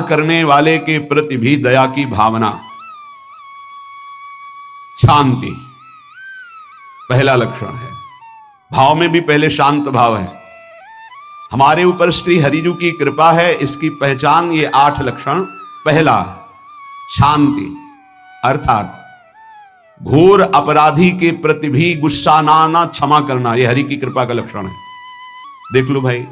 करने वाले के प्रति भी दया की भावना। शांति पहला लक्षण है। भाव में भी पहले शांत भाव है। हमारे ऊपर श्री हरिजू की कृपा है, इसकी पहचान ये 8 लक्षण। पहला शांति, अर्थात घोर अपराधी के प्रति भी गुस्सा ना आना, क्षमा करना, यह हरि की कृपा का लक्षण है। देख लो भाई,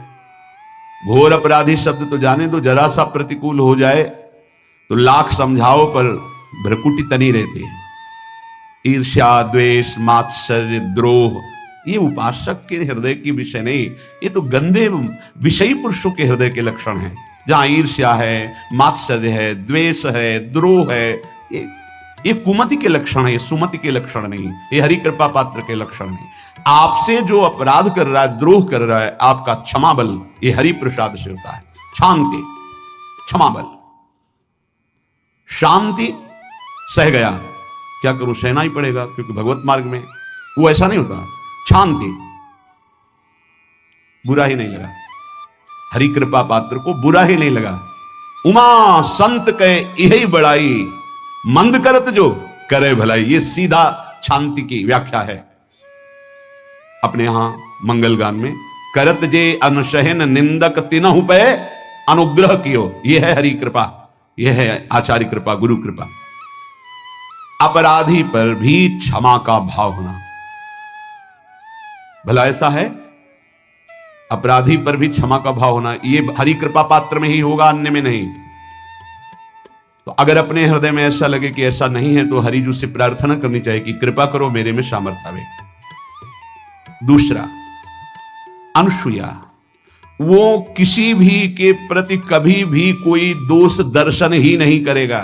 घोर अपराधी शब्द तो जाने दो, जरा सा प्रतिकूल हो जाए तो लाख समझाओ पर भ्रकुटी तनी रहती है। ईर्ष्या, द्वेष, मात्सर्य, द्रोह, ये उपासक के हृदय की विषय नहीं, ये तो गंदे विषयी पुरुषों के हृदय के लक्षण हैं। जहां ईर्ष्या है, मात्सर्य है, द्वेष है, द्रोह है, ये कुमति के लक्षण है, ये सुमति के लक्षण नहीं, ये हरि कृपा पात्र के लक्षण नहीं। आपसे जो अपराध कर रहा है, द्रोह कर रहा है, आपका क्षमा बल ये हरि प्रसाद से होता है। शांति, क्षमा बल, शांति, सह गया, क्या करूं, सहना ही पड़ेगा क्योंकि भगवत मार्ग में वो ऐसा नहीं होता। शांति, बुरा ही नहीं लगा, हरि कृपा पात्र को बुरा ही नहीं लगा। उमा संत के यही बड़ाई, मंद करत जो करे भलाई, ये सीधा शांति की व्याख्या है। अपने यहां मंगल गान में करत जे अनुशहन निंदक तिनहु पे अनुग्रह कियो, यह है हरि कृपा, यह है आचार्य कृपा, गुरु कृपा। अपराधी पर भी क्षमा का भाव होना, भला ऐसा है, अपराधी पर भी क्षमा का भाव होना, यह हरि कृपा पात्र में ही होगा, अन्य में नहीं। तो अगर अपने हृदय में ऐसा लगे कि ऐसा नहीं है तो हरिजू से प्रार्थना करनी चाहिए कि कृपा करो, मेरे में सामर्थ्य आवे। दूसरा, अनुसूया, वो किसी भी के प्रति कभी भी कोई दोष दर्शन ही नहीं करेगा।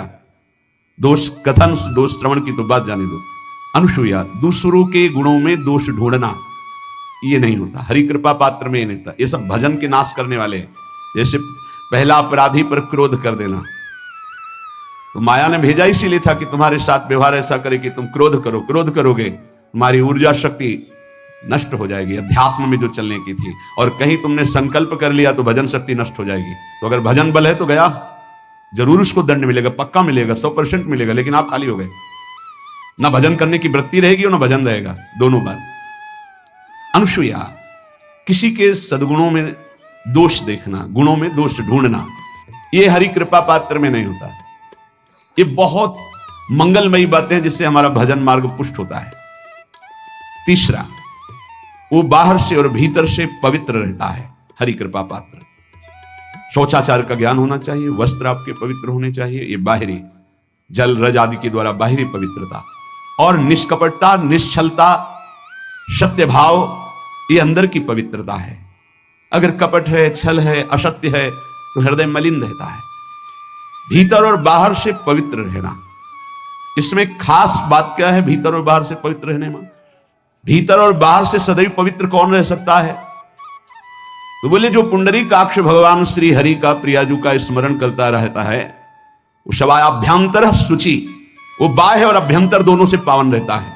दोष कथन, दोष श्रवण की तो बात जाने दो। अनुसूया, दूसरों के गुणों में दोष ढूंढना, ये नहीं होता, हरि कृपा पात्र में ये नहीं होता। ये सब भजन के नाश करने वाले हैं। जैसे पहला अपराधी पर क्रोध कर देना, तो माया ने भेजा इसीलिए था कि तुम्हारे साथ व्यवहार ऐसा करे कि तुम क्रोध करो, क्रोध करोगे तुम्हारी ऊर्जा शक्ति नष्ट हो जाएगी, अध्यात्म में जो चलने की थी। और कहीं तुमने संकल्प कर लिया तो भजन शक्ति नष्ट हो जाएगी। तो अगर भजन बल है तो गया, जरूर उसको दंड मिलेगा, पक्का मिलेगा, 100% मिलेगा, लेकिन आप खाली हो गए। ना भजन करने की वृत्ति रहेगी और ना भजन रहेगा, दोनों बात। अनुसूया, किसी के सद्गुणों में दोष देखना, गुणों में दोष ढूंढना, यह हरि कृपा पात्र में नहीं होता। ये बहुत मंगलमयी बातें हैं जिससे हमारा भजन मार्ग पुष्ट होता है। तीसरा, वो बाहर से और भीतर से पवित्र रहता है, हरि कृपा पात्र। शौचाचार का ज्ञान होना चाहिए, वस्त्र आपके पवित्र होने चाहिए, ये बाहरी जल रज आदि के द्वारा बाहरी पवित्रता। और निष्कपटता, निश्चलता, सत्य भाव, ये अंदर की पवित्रता है। अगर कपट है, छल है, असत्य है तो हृदय मलिन रहता है। भीतर और बाहर से पवित्र रहना, इसमें खास बात क्या है भीतर और बाहर से पवित्र रहने में? भीतर और बाहर से सदैव पवित्र कौन रह सकता है? तो बोले जो पुंडरीकाक्ष भगवान श्री हरि का, प्रियाजू का स्मरण करता रहता है, वो शवाभ्यंतर शुचि, वो बाह्य और अभ्यंतर दोनों से पावन रहता है।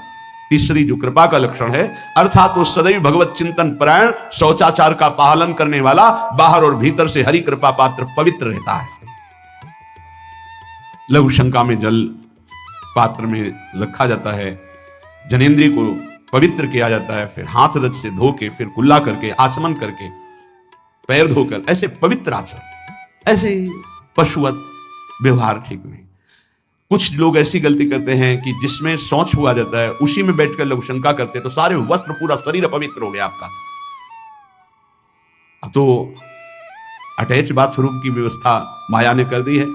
तीसरी जो कृपा का लक्षण है, अर्थात वो सदैव भगवत चिंतन परायण, शौचाचार का पालन करने वाला, बाहर और भीतर से हरि कृपा पात्र पवित्र रहता है। लघु शंका में जल पात्र में रखा जाता है, जनेंद्रिय को पवित्र किया जाता है, फिर हाथ रज से धो के, फिर कुल्ला करके, आचमन करके, पैर धोकर, ऐसे पवित्र आचरण। ऐसे पशुवत व्यवहार ठीक नहीं। कुछ लोग ऐसी गलती करते हैं कि जिसमें शौच हुआ जाता है उसी में बैठकर लघु शंका करते हैं, तो सारे वस्त्र, पूरा शरीर अपवित्र हो गया आपका। अब तो अटैच बाथरूम की व्यवस्था माया ने कर दी है।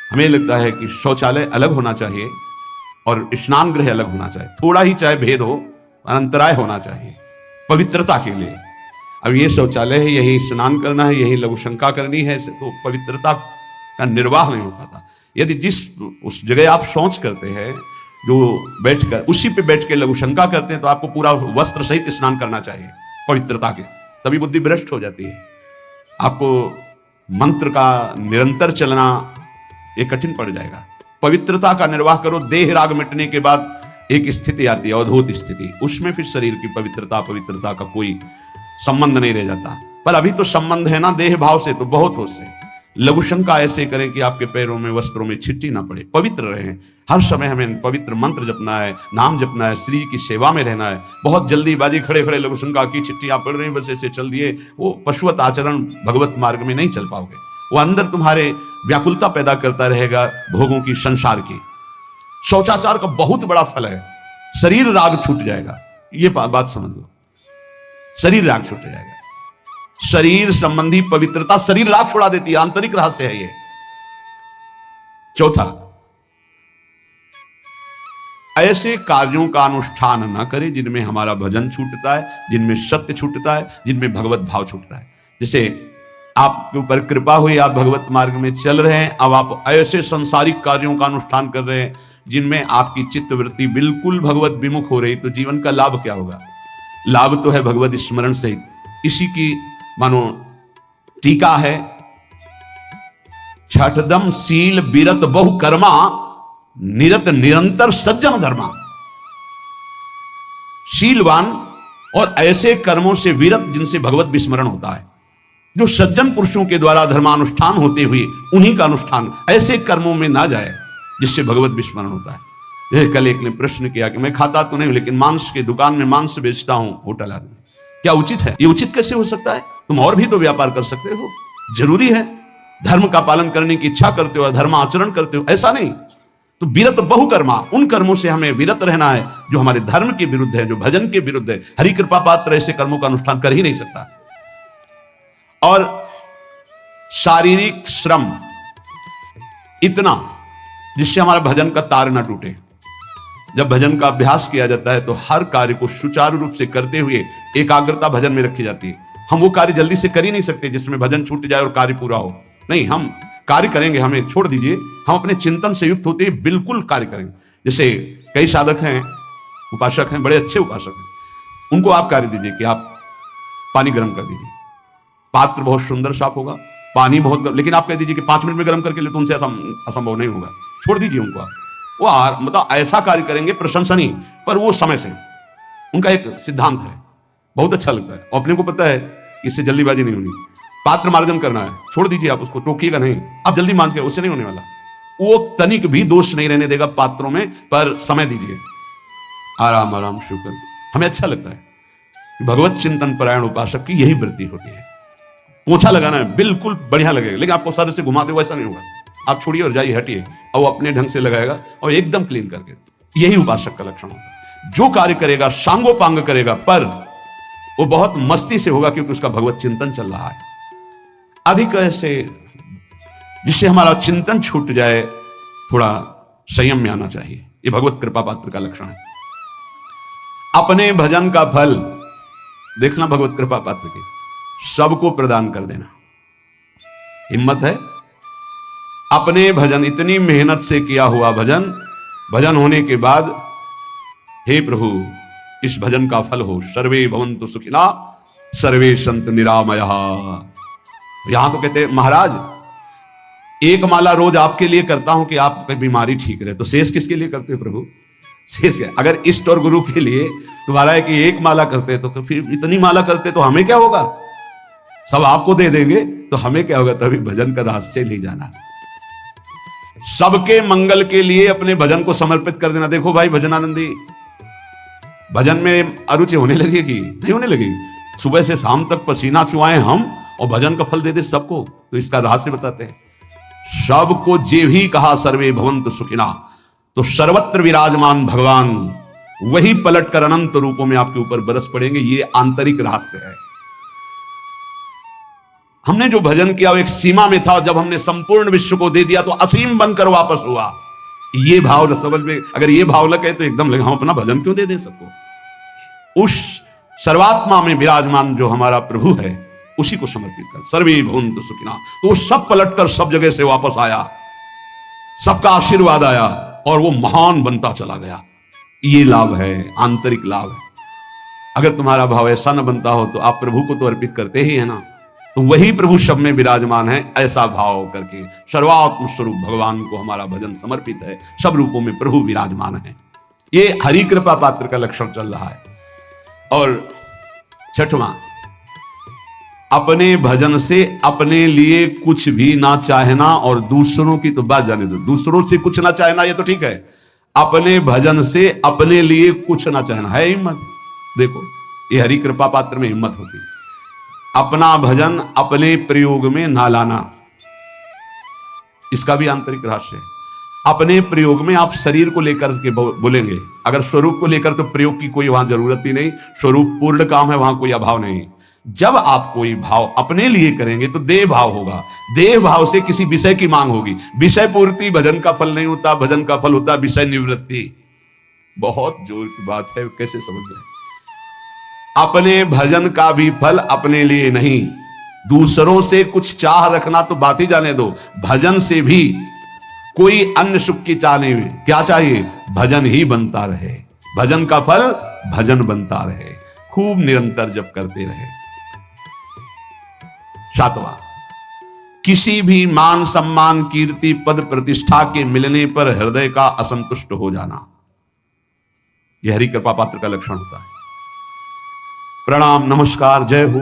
हमें लगता है कि शौचालय अलग होना चाहिए और स्नान गृह अलग होना चाहिए, थोड़ा ही चाहे भेद हो, अंतराय होना चाहिए पवित्रता के लिए। अब ये शौचालय है, यही स्नान करना है, यही लघु शंका करनी है, तो पवित्रता का निर्वाह नहीं होता था। यदि जिस उस जगह आप शौच करते हैं, जो बैठकर उसी पे बैठ के लघु शंका करते हैं, तो आपको पूरा वस्त्र सहित स्नान करना चाहिए पवित्रता के, तभी बुद्धि भ्रष्ट हो जाती है। आपको मंत्र का निरंतर चलना ये कठिन पड़ जाएगा। पवित्रता का निर्वाह करो। देह राग मिटने के बाद एक स्थिति आती है, अवधूत स्थिति, उसमें फिर शरीर की पवित्रता का कोई संबंध नहीं रह जाता। पर अभी तो संबंध है ना देह भाव से, तो बहुत हो से, लघु शंका ऐसे करें कि आपके पैरों में वस्त्रों में छिट्टी ना पड़े, पवित्र रहें। हर समय हमें पवित्र मंत्र जपना है, नाम जपना है, श्री की सेवा में रहना है। बहुत जल्दीबाजी खड़े खड़े लघु शंका की छिट्टी आप पढ़ रहे हैं बस ऐसे चल दिए, वो पशुवत आचरण भगवत मार्ग में नहीं चल पाओगे। वो अंदर तुम्हारे व्याकुलता पैदा करता रहेगा भोगों की, संसार की। शौचाचार का बहुत बड़ा फल है, शरीर राग छूट जाएगा। ये बात समझ लो, शरीर राग छूट जाएगा। शरीर संबंधी पवित्रता शरीर राग छुड़ा देती है, आंतरिक रहस्य है ये। चौथा, ऐसे कार्यों का अनुष्ठान न करें जिनमें हमारा भजन छूटता है, जिनमें सत्य छूटता है, जिनमें भगवत भाव छूटता है। जैसे आपके ऊपर कृपा हुई, आप भगवत मार्ग में चल रहे हैं, अब आप ऐसे संसारिक कार्यों का अनुष्ठान कर रहे हैं जिनमें आपकी चित्तवृत्ति बिल्कुल भगवत विमुख हो रही, तो जीवन का लाभ क्या होगा? लाभ तो है भगवत स्मरण सहित। इसी की मानो टीका है, छठदम शील विरत बहु कर्मा, निरत निरंतर सज्जन धर्मा। शीलवान और ऐसे कर्मों से विरत जिनसे भगवत विस्मरण होता है, जो सज्जन पुरुषों के द्वारा धर्मानुष्ठान होते हुए उन्हीं का अनुष्ठान, ऐसे कर्मों में ना जाए जिससे भगवत विस्मरण होता है। जैसे कल एक ने प्रश्न किया कि मैं खाता तो नहीं लेकिन मांस की दुकान में मांस बेचता हूं, होटल आदमी, क्या उचित है? ये उचित कैसे हो सकता है? तुम और भी तो व्यापार कर सकते हो। जरूरी है धर्म का पालन करने की इच्छा करते हो, धर्म आचरण करते हो, ऐसा नहीं। तो विरत बहुकर्मा, उन कर्मों से हमें विरत रहना है जो हमारे धर्म के विरुद्ध है, जो भजन के विरुद्ध है। हरि कृपा पात्र ऐसे कर्मों का अनुष्ठान कर ही नहीं सकता। और शारीरिक श्रम इतना जिससे हमारा भजन का तार ना टूटे। जब भजन का अभ्यास किया जाता है तो हर कार्य को सुचारू रूप से करते हुए एकाग्रता भजन में रखी जाती है। हम वो कार्य जल्दी से कर ही नहीं सकते जिसमें भजन छूट जाए और कार्य पूरा हो। नहीं, हम कार्य करेंगे, हमें छोड़ दीजिए, हम अपने चिंतन से युक्त होते हैं बिल्कुल कार्य करेंगे। जैसे कई साधक हैं, उपासक हैं, बड़े अच्छे उपासक हैं, उनको आप कार्य दीजिए कि आप पानी गर्म कर दीजिए, पात्र बहुत सुंदर साफ होगा, पानी बहुत गर्म, लेकिन आप कह दीजिए कि 5 मिनट में गर्म करके ले, तो उनसे असंभव नहीं होगा। छोड़ दीजिए उनको आप, वो मतलब ऐसा कार्य करेंगे प्रशंसनीय, पर वो समय से। उनका एक सिद्धांत है, बहुत अच्छा लगता है, और अपने को पता है कि इससे जल्दीबाजी नहीं होनी। पात्र मार्जन करना है, छोड़ दीजिए, आप उसको टोकिएगा नहीं, आप जल्दी मान के, उससे नहीं होने वाला। वो तनिक भी दोष नहीं रहने देगा पात्रों में, पर समय दीजिए, आराम आराम शुक्र। हमें अच्छा लगता है। भगवत चिंतन परायण उपासक की यही वृत्ति होती है। पोछा लगाना है, बिल्कुल बढ़िया लगेगा, लेकिन आपको सर से घुमा दे वैसा नहीं होगा। आप छोड़िए और जाइए, हटिए, और वो अपने ढंग से लगाएगा और एकदम क्लीन करके। यही उपासक का लक्षण होता है। जो कार्य करेगा सांगोपांग करेगा, पर वो बहुत मस्ती से होगा क्योंकि उसका भगवत चिंतन चल रहा है। अधिक ऐसे जिससे हमारा चिंतन छूट जाए, थोड़ा संयम में आना चाहिए। ये भगवत कृपा पात्र का लक्षण है। अपने भजन का फल देखना भगवत कृपा पात्र की, सबको प्रदान कर देना। हिम्मत है, अपने भजन, इतनी मेहनत से किया हुआ भजन, भजन होने के बाद हे प्रभु इस भजन का फल हो, सर्वे भवन्तु सुखिना सर्वे सन्तु निरामयः। यहां तो कहते महाराज एक माला रोज आपके लिए करता हूं कि आपकी बीमारी ठीक रहे, तो शेष किसके लिए करते हो प्रभु? शेष है, अगर इष्ट और गुरु के लिए तुम्हारा है कि एक माला करते तो फिर इतनी माला करते तो हमें क्या होगा? सब आपको दे देंगे तो हमें क्या होगा? तभी भजन का रहस्य नहीं जाना। सबके मंगल के लिए अपने भजन को समर्पित कर देना। देखो भाई भजनानंदी, भजन में अरुचि होने लगेगी? नहीं होने लगेगी। सुबह से शाम तक पसीना चुआए हम और भजन का फल दे दे सबको, तो इसका रहस्य बताते हैं। सबको जे भी कहा सर्वे भवन्तु सुखिना, तो सर्वत्र विराजमान भगवान वही पलट कर अनंत रूपों में आपके ऊपर बरस पड़ेंगे। ये आंतरिक रहस्य है। हमने जो भजन किया वो एक सीमा में था, जब हमने संपूर्ण विश्व को दे दिया तो असीम बनकर वापस हुआ। ये भाव न समझ में, अगर ये भाव लगे तो एकदम लगे हम अपना भजन क्यों दे दें सबको? उस सर्वात्मा में विराजमान जो हमारा प्रभु है उसी को समर्पित कर, सर्वे भवन्तु सुखिना। तो वो सब पलटकर सब जगह से वापस आया, सबका आशीर्वाद आया और वो महान बनता चला गया। ये लाभ है, आंतरिक लाभ है। अगर तुम्हारा भाव ऐसा न बनता हो तो आप प्रभु को तो अर्पित करते ही है ना, तो वही प्रभु सब में विराजमान है। ऐसा भाव करके सर्वात्म स्वरूप भगवान को हमारा भजन समर्पित है, सब रूपों में प्रभु विराजमान है। ये हरि कृपा पात्र का लक्षण चल रहा है। और छठवां, अपने भजन से अपने लिए कुछ भी ना चाहना, और दूसरों की तो बात जाने दो, दूसरों से कुछ ना चाहना ये तो ठीक है, अपने भजन से अपने लिए कुछ ना चाहना है हिम्मत। देखो ये हरि कृपा पात्र में हिम्मत होती है। अपना भजन अपने प्रयोग में ना लाना, इसका भी आंतरिक रहस्य है। अपने प्रयोग में आप शरीर को लेकर के बोलेंगे, अगर स्वरूप को लेकर तो प्रयोग की कोई वहां जरूरत ही नहीं, स्वरूप पूर्ण काम है, वहां कोई अभाव नहीं। जब आप कोई भाव अपने लिए करेंगे तो देह भाव होगा, देह भाव से किसी विषय की मांग होगी। विषय पूर्ति भजन का फल नहीं होता, भजन का फल होता विषय निवृत्ति। बहुत जोर की बात है, कैसे समझ रहे? अपने भजन का भी फल अपने लिए नहीं, दूसरों से कुछ चाह रखना तो बात ही जाने दो, भजन से भी कोई अन्य सुख की चाह नहीं हुई। क्या चाहिए? भजन ही बनता रहे, भजन का फल भजन बनता रहे, खूब निरंतर जप करते रहे। सातवां, किसी भी मान सम्मान कीर्ति पद प्रतिष्ठा के मिलने पर हृदय का असंतुष्ट हो जाना, यह हरि कृपा पात्र का लक्षण होता है। प्रणाम नमस्कार जय हो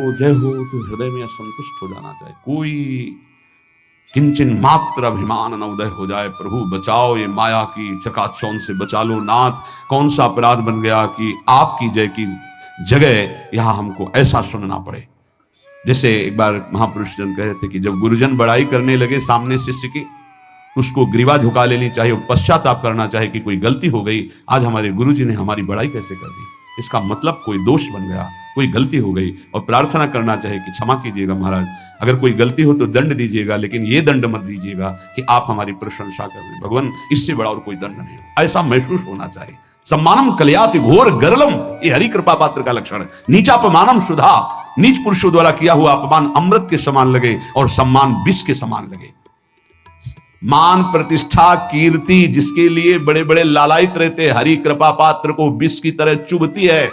तो हृदय में असंतुष्ट हो जाना चाहिए। कोई किंचन मात्र अभिमान न उदय हो जाए। प्रभु बचाओ, ये माया की चकाचौंध से बचा लो नाथ। कौन सा अपराध बन गया कि आपकी जय की जगह यहां हमको ऐसा सुनना पड़े। जैसे एक बार महापुरुष जन कह रहे थे कि जब गुरुजन बड़ाई करने लगे सामने शिष्य की, उसको ग्रीवा झुका लेनी चाहिए, पश्चाताप करना चाहिए कि कोई गलती हो गई, आज हमारे गुरुजी ने हमारी बड़ाई कैसे कर दी, इसका मतलब कोई दोष बन गया, कोई गलती हो गई, और प्रार्थना करना चाहिए कि क्षमा कीजिएगा महाराज, अगर कोई गलती हो तो दंड दीजिएगा, लेकिन ये दंड मत दीजिएगा कि आप हमारी प्रशंसा कर रहे, भगवान इससे बड़ा और कोई दंड नहीं हो, ऐसा महसूस होना चाहिए। सम्मानम कलयाति घोर गरलम, ये हरि कृपा पात्र का लक्षण है। नीचापमानम सुधा, नीच पुरुषों द्वारा किया हुआ अपमान अमृत के समान लगे और सम्मान विष के समान लगे। मान प्रतिष्ठा कीर्ति जिसके लिए बड़े बड़े लालायित रहते, हरि कृपा पात्र को विष की तरह चुभती है।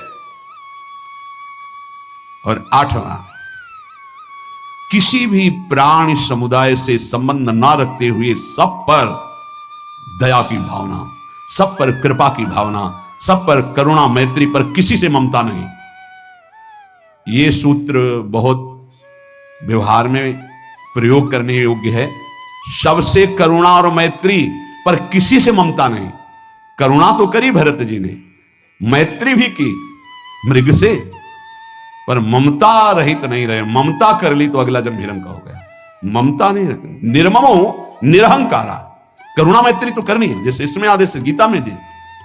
और आठवां, किसी भी प्राणी समुदाय से संबंध ना रखते हुए सब पर दया की भावना, सब पर कृपा की भावना, सब पर करुणा मैत्री पर किसी से ममता नहीं। यह सूत्र बहुत व्यवहार में प्रयोग करने योग्य है। सबसे करुणा और मैत्री पर किसी से ममता नहीं। करुणा तो करी भरत जी ने, मैत्री भी की मृग से, पर ममता रहित नहीं रहे। ममता कर ली तो अगला जन्म हिरण का हो गया। ममता नहीं रखनी। निर्ममो निरहंकारा, करुणा मैत्री तो करनी है, जैसे इसमें आदेश है, गीता में भी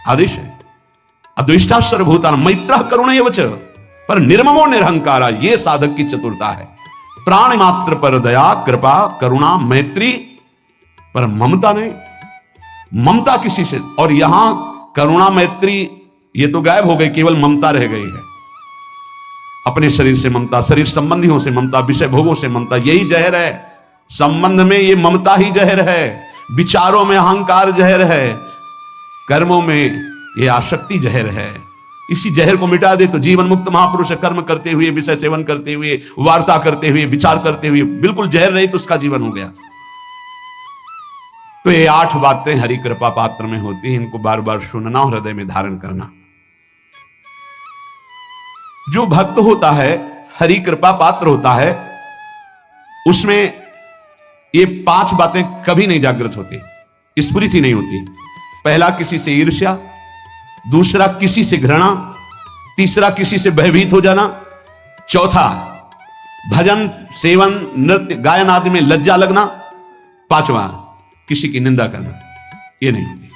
आदेश है, अद्वेष्टा सर्वभूतानां मैत्रः करुणैव च, पर निर्ममो निरहंकारा, ये साधक की चतुरता है। प्राणी मात्र पर दया कृपा करुणा मैत्री, पर ममता नहीं। ममता किसी से, और यहां करुणा मैत्री ये तो गायब हो गई, केवल ममता रह गई है। अपने शरीर से ममता, शरीर संबंधियों से ममता, विषय भोगों से ममता, यही जहर है। संबंध में ये ममता ही जहर है, विचारों में अहंकार जहर है, कर्मों में ये आसक्ति जहर है। इसी जहर को मिटा दे तो जीवन मुक्त महापुरुष कर्म करते हुए, विषय सेवन करते हुए, वार्ता करते हुए, विचार करते हुए, बिल्कुल जहर रही तो उसका जीवन हो गया। तो ये 8 बातें हरि कृपा पात्र में होती हैं, इनको बार बार सुनना और हृदय में धारण करना। जो भक्त होता है, हरि कृपा पात्र होता है, उसमें ये 5 बातें कभी नहीं जागृत होती, स्फुरित ही नहीं होती। पहला, किसी से ईर्ष्या, दूसरा किसी से घृणा, तीसरा किसी से भयभीत हो जाना, चौथा भजन सेवन नृत्य गायन आदि में लज्जा लगना, पांचवा किसी की निंदा करना, ये नहीं होती।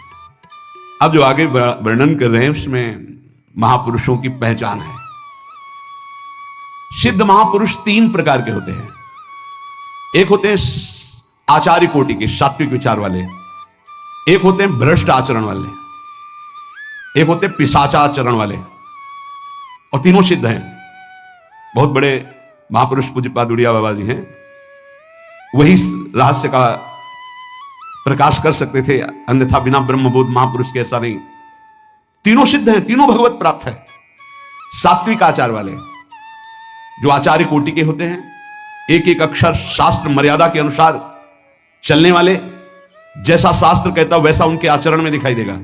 अब जो आगे वर्णन कर रहे हैं उसमें महापुरुषों की पहचान है। सिद्ध महापुरुष 3 प्रकार के होते हैं। एक होते हैं आचार्य कोटि के, सात्विक विचार वाले, एक होते हैं भ्रष्ट आचरण वाले, एक होते पिशाचाचरण वाले, और तीनों सिद्ध हैं। बहुत बड़े महापुरुष पूज्य पादुड़िया बाबा जी हैं, वही रहस्य का प्रकाश कर सकते थे, अन्यथा बिना ब्रह्मबोध महापुरुष के ऐसा नहीं। तीनों सिद्ध हैं, तीनों भगवत प्राप्त है। सात्विक आचार वाले जो आचार्य कोटि के होते हैं, एक एक अक्षर शास्त्र मर्यादा के अनुसार चलने वाले, जैसा शास्त्र कहता वैसा उनके आचरण में दिखाई देगा,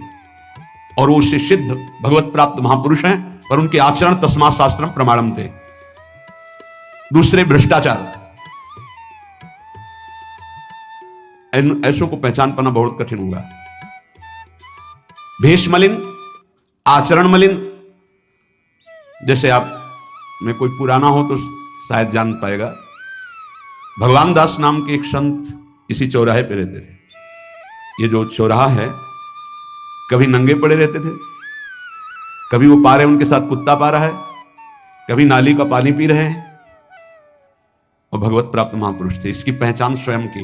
और वो सिद्ध भगवत प्राप्त महापुरुष हैं, पर उनके आचरण तस्मात् शास्त्रम प्रमाणम थे। दूसरे भ्रष्टाचार। ऐसों को पहचान पाना बहुत कठिन होगा। भेष मलिन, आचरण मलिन। जैसे आप में कोई पुराना हो तो शायद जान पाएगा, भगवान दास नाम के एक संत इसी चौराहे पे रहते थे। ये जो चौराहा है, कभी नंगे पड़े रहते थे, कभी वो पा रहे उनके साथ कुत्ता पा रहा है, कभी नाली का पानी पी रहे हैं, और भगवत प्राप्त महापुरुष थे। इसकी पहचान स्वयं की।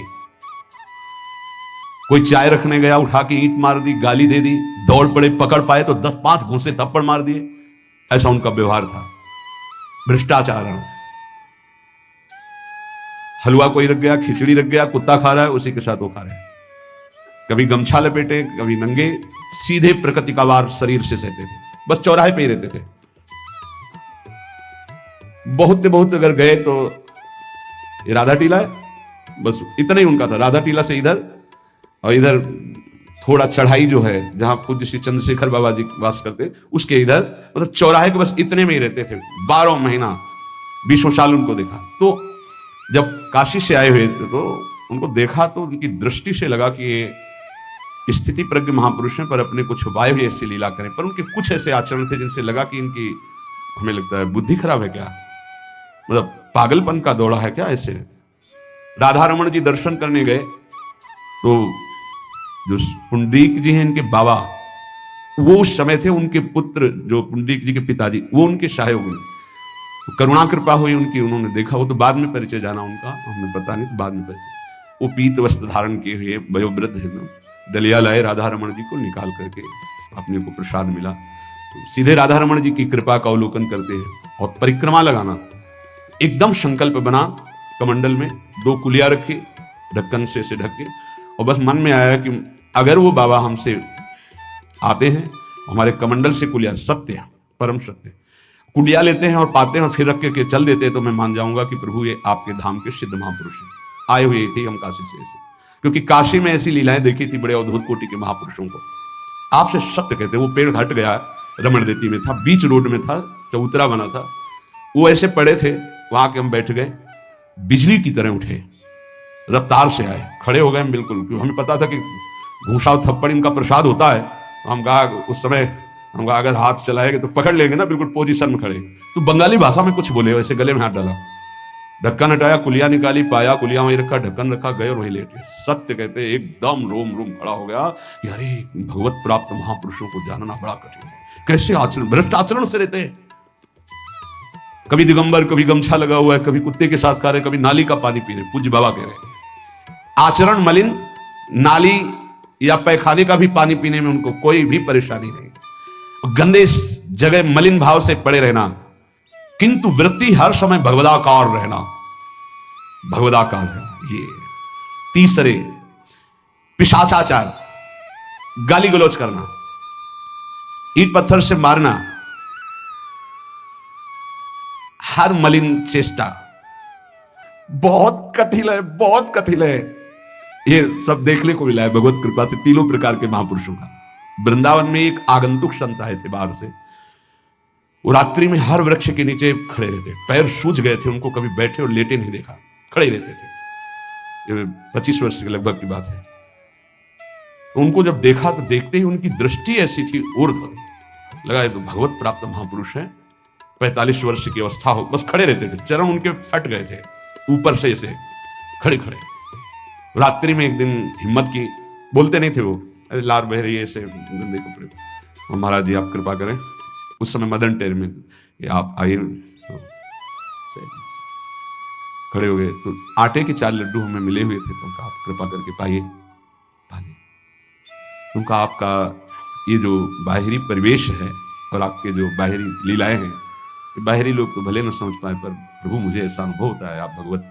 कोई चाय रखने गया, उठा के ईंट मार दी, गाली दे दी, दौड़ पड़े, पकड़ पाए तो 10-5 घूंसे थप्पड़ मार दिए। ऐसा उनका व्यवहार था। भ्रष्टाचार। हलवा कोई रख गया, खिचड़ी रख गया, कुत्ता खा रहा है, उसी के साथ वो खा रहे हैं। कभी गमछा लपेटे, कभी नंगे, सीधे प्रकृति का वार शरीर से सहते थे। बस चौराहे पे ही रहते थे। बहुत अगर गए तो ये राधा टीला है, बस इतना ही उनका था। राधा टीला से इधर, और इधर थोड़ा चढ़ाई जो है जहां पूज्य श्री चंद्रशेखर बाबा जी वास करते, उसके इधर, मतलब चौराहे के बस इतने में ही रहते थे। 12 महीना 20 साल उनको देखा। तो जब काशी से आए हुए थे तो उनको देखा तो उनकी दृष्टि से लगा कि ये स्थिति प्रज्ञ महापुरुष हैं, पर अपने को छुपाए हुए ऐसी लीला करें। पर उनके कुछ ऐसे आचरण थे जिनसे लगा कि इनकी, हमें लगता है, बुद्धि खराब है क्या, मतलब पागलपन का दौड़ा है क्या। ऐसे राधा रमन जी दर्शन करने गए तो जो पुंडरीक जी हैं इनके बाबा, वो उस समय थे, उनके पुत्र जो पुंडरीक जी के पिताजी, वो उनके सहायक हुए। तो करुणा कृपा हुई उनकी, उन्होंने देखा। वो तो बाद में परिचय जाना उनका, हमें पता नहीं, तो बाद में परिचय। वो पीत वस्त्र धारण किए हुए वयोवृद्ध एकदम, डलिया लाए, राधा रमन जी को निकाल करके अपने को प्रसाद मिला। तो सीधे राधा रमन जी की कृपा का अवलोकन करते हैं और परिक्रमा लगाना। एकदम संकल्प बना, कमंडल में 2 कुलिया रखी, ढक्कन से ढक के, और बस मन में आया कि अगर वो बाबा हमसे आते हैं, हमारे कमंडल से कुलिया, सत्य, परम सत्य, कुलिया लेते हैं और पाते हैं और फिर रख के चल देते हैं, तो मैं मान जाऊंगा कि प्रभु ये आपके धाम के सिद्ध महापुरुष हैं। आए हुए थे हम काशी से ऐसे, क्योंकि काशी में ऐसी लीलाएं देखी थी बड़े अद्भुत कोटि के महापुरुषों को। आपसे सत्य कहते, वो पेड़ हट गया, रमण रेती में था, बीच रोड में था, चबूतरा बना था, वो ऐसे पड़े थे, वहां के हम बैठ गए, बिजली की तरह उठे, रफ्तार से आए, खड़े हो गए बिल्कुल, क्योंकि हमें पता था कि घूसा थप्पड़ इनका प्रसाद होता है। तो हम कहा उस समय, हम कहा अगर हाथ चलाएंगे तो पकड़ लेंगे ना, बिल्कुल पोजीशन में खड़े। तो बंगाली भाषा में कुछ बोले, वैसे गले में हाथ डाला, ढक्कन हटाया, कुलिया निकाली, पाया, कुलिया वहीं रखा, ढक्कन रखा, गए और वहीं लेटे। सत्य कहते एकदम रोम रोम खड़ा हो गया कि अरे भगवत प्राप्त महापुरुषों को जानना बड़ा कठिन है। कैसे आचरण, भ्रष्ट आचरण से रहते हैं। कभी दिगंबर, कभी गमछा लगा हुआ है, कभी कुत्ते के साथ खा रहे, कभी नाली का पानी पी रहे। पूज्य बाबा कह रहे आचरण मलिन, नाली या पैखाने का भी पानी पीने में उनको कोई भी परेशानी नहीं। गंदे जगह मलिन भाव से पड़े रहना, किंतु वृत्ति हर समय भगवदाकार रहना, भगवदाकार रहना। ये तीसरे, पिशाचाचार, गाली गलौज करना, ईंट पत्थर से मारना, हर मलिन चेष्टा बहुत कठिन है, बहुत कठिन है। ये सब देखने को मिला है भगवत कृपा से तीनों प्रकार के महापुरुषों का। वृंदावन में एक आगंतुक संत आए थे बाहर से, वो रात्रि में हर वृक्ष के नीचे खड़े रहते, पैर सूज गए थे, उनको कभी बैठे और लेटे नहीं देखा, खड़े रहते थे। ये 25 वर्ष के लगभग की बात है। तो उनको जब देखा तो देखते ही उनकी दृष्टि ऐसी थी ऊर्ध्व, लगा तो भगवत प्राप्त महापुरुष है। 45 वर्ष की अवस्था हो, बस खड़े रहते थे, चरण उनके फट गए थे ऊपर से ऐसे खड़े खड़े। रात्रि में एक दिन हिम्मत की, बोलते नहीं थे वो, अरे लार बह रही है ऐसे गंदे कपड़े, महाराज जी आप कृपा करें। उस समय मदन टेर में आप आइए, तो खड़े हो गए। तो आटे के 4 लड्डू हमें मिले हुए थे, तो उनका आप कृपा करके पाइए पानी। उनका आपका ये जो बाहरी परिवेश है और आपके जो बाहरी लीलाएं हैं, बाहरी लोग तो भले न समझ पाए, पर प्रभु मुझे ऐसा अनुभव होता है आप भगवत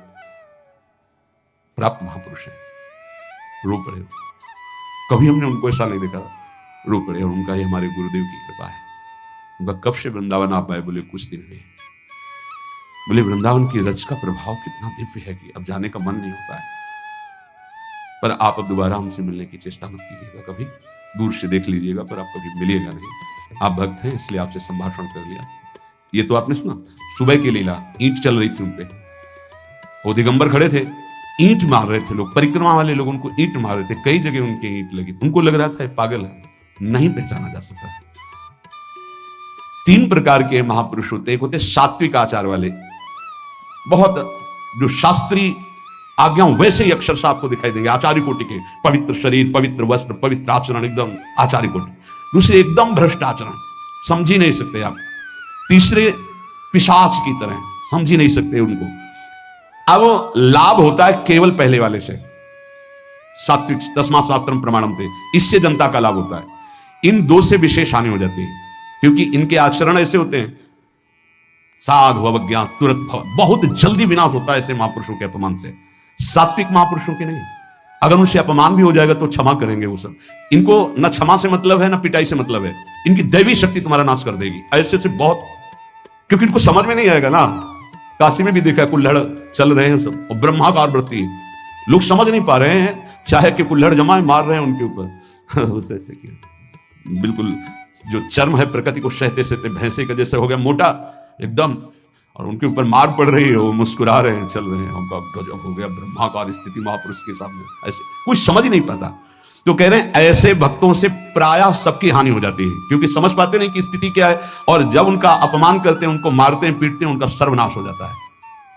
प्राप्त महापुरुष है। रो पड़े, कभी हमने उनको ऐसा नहीं देखा, रो पड़े। और उनका ये हमारे गुरुदेव की कृपा है। उनका कब से वृंदावन आप आए, बोले कुछ दिन में। बोले वृंदावन की रच का प्रभाव कितना दिव्य है कि अब जाने का मन नहीं होता है। पर आप अब दोबारा हमसे मिलने की चेष्टा मत कीजिएगा, कभी दूर से देख लीजिएगा, पर आप कभी मिलिएगा नहीं। आप भक्त हैं इसलिए आपसे संभाषण कर लिया। ये तो आपने सुना, सुबह की लीला, ईंट चल रही थी उनपे, वो दिगंबर खड़े थे, ईंट मार रहे थे लोग, परिक्रमा वाले लोग उनको ईंट मार रहे थे, कई जगह उनके ईंट लगी, उनको लग रहा था ये पागल है, नहीं पहचाना जा सकता। 3 प्रकार के महापुरुष होते, एक होते सात्विक आचार वाले, बहुत जो शास्त्रीय आज्ञाओं वैसे ही अक्षरशः आपको दिखाई देंगे, आचार्य कोटि के, पवित्र शरीर, पवित्र वस्त्र, पवित्र आचरण, एकदम आचार्य कोटि। दूसरे एकदम भ्रष्ट आचरण, समझ ही नहीं सकते आप। तीसरे पिशाच की तरह, समझ ही नहीं सकते उनको। अब लाभ होता है केवल पहले वाले से, सात्विक, तस्मात् शास्त्रम प्रमाणम थे, इससे जनता का लाभ होता है। इन 2 से विशेष हानि हो जाती है, क्योंकि इनके आचरण ऐसे होते हैं, साधु अवज्ञा तुरंत भव, बहुत जल्दी विनाश होता है ऐसे महापुरुषों के अपमान से। सात्विक महापुरुषों के नहीं, अगर उनसे अपमान भी हो जाएगा तो क्षमा करेंगे वो सब। इनको न क्षमा से मतलब है, न पिटाई से मतलब है, इनकी दैवी शक्ति तुम्हारा नाश कर देगी। ऐसे से बहुत, क्योंकि इनको समझ में नहीं आएगा ना। काशी में भी देखा, कुल्हड़ चल रहे हैं सब, और ब्रह्माकार वृत्ति, लोग समझ नहीं पा रहे हैं, चाहे कि कुल्हड़ जमाए मार रहे हैं उनके ऊपर। ऐसे किया, बिल्कुल जो चर्म है प्रकृति को सहते सहते भैंसे का जैसे हो गया मोटा एकदम, और उनके ऊपर मार पड़ रही है, वो मुस्कुरा रहे हैं, चल रहे हैं। उनका गजब हो गया, ब्रह्माकार स्थिति महापुरुष के सामने, ऐसे कुछ समझ ही नहीं पाता। तो कह रहे हैं ऐसे भक्तों से प्रायः सबकी हानि हो जाती है, क्योंकि समझ पाते नहीं कि स्थिति क्या है, और जब उनका अपमान करते हैं, उनको मारते हैं, पीटते हैं, उनका सर्वनाश हो जाता है।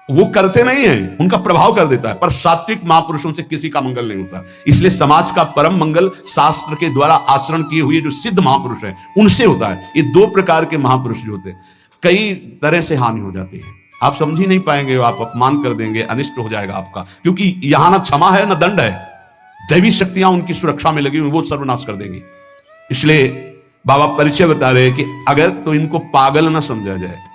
वो करते नहीं है, उनका प्रभाव कर देता है, पर सात्विक महापुरुषों से किसी का मंगल नहीं होता। इसलिए समाज का परम मंगल शास्त्र के द्वारा आचरण किए हुए जो सिद्ध महापुरुष हैं उनसे होता है। ये 2 प्रकार के महापुरुष जो होते हैं, कई तरह से हानि हो जाती है, आप समझ ही नहीं पाएंगे, आप अपमान कर देंगे, अनिष्ट हो जाएगा आपका, क्योंकि यहां ना क्षमा है ना दंड है, दैवी शक्तियां उनकी सुरक्षा में लगी हुई, वो सर्वनाश कर देंगी। इसलिए बाबा परिचय बता रहे हैं कि अगर तो इनको पागल ना समझा जाए,